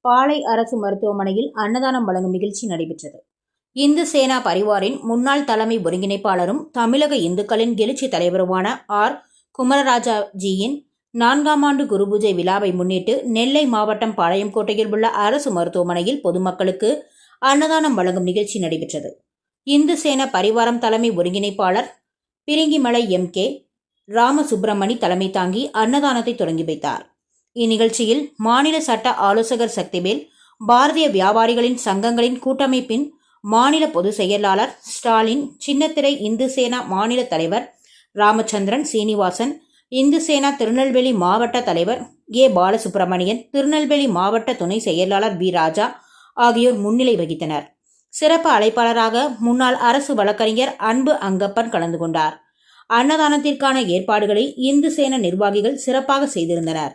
பாளை அரசு மருத்துவமனையில் அன்னதானம் வழங்கும் நிகழ்ச்சி நடைபெற்றது. இந்து சேனா பரிவாரின் முன்னாள் தலைமை ஒருங்கிணைப்பாளரும் தமிழக இந்துக்களின் எழுச்சி தலைவருமான ஆர். குமரராஜாஜியின் 4ஆம் ஆண்டு குருபூஜை விழாவை முன்னிட்டு நெல்லை மாவட்டம் பாளையங்கோட்டையில் உள்ள அரசு மருத்துவமனையில் பொதுமக்களுக்கு அன்னதானம் வழங்கும் நிகழ்ச்சி நடைபெற்றது. இந்து சேனா பரிவாரம் தலைமை ஒருங்கிணைப்பாளர் பிரிங்கிமலை M.K. ராமசுப்பிரமணி தலைமை தாங்கி அன்னதானத்தை தொடங்கி வைத்தார். இந்நிகழ்ச்சியில் மாநில சட்ட ஆலோசகர் சக்திவேல், பாரதிய வியாபாரிகளின் சங்கங்களின் கூட்டமைப்பின் மாநில பொதுச் செயலாளர் ஸ்டாலின், சின்னத்திரை இந்து சேனா மாநில தலைவர் ராமச்சந்திரன் சீனிவாசன், இந்து சேனா திருநெல்வேலி மாவட்ட தலைவர் ஏ. பாலசுப்பிரமணியன், திருநெல்வேலி மாவட்ட துணை செயலாளர் வி. ராஜா ஆகியோர் முன்னிலை வகித்தனர். சிறப்பு அழைப்பாளராக முன்னாள் அரசு வழக்கறிஞர் அன்பு அங்கப்பன் கலந்து கொண்டார். அன்னதானத்திற்கான ஏற்பாடுகளை இந்து சேனா நிர்வாகிகள் சிறப்பாக செய்திருந்தனர்.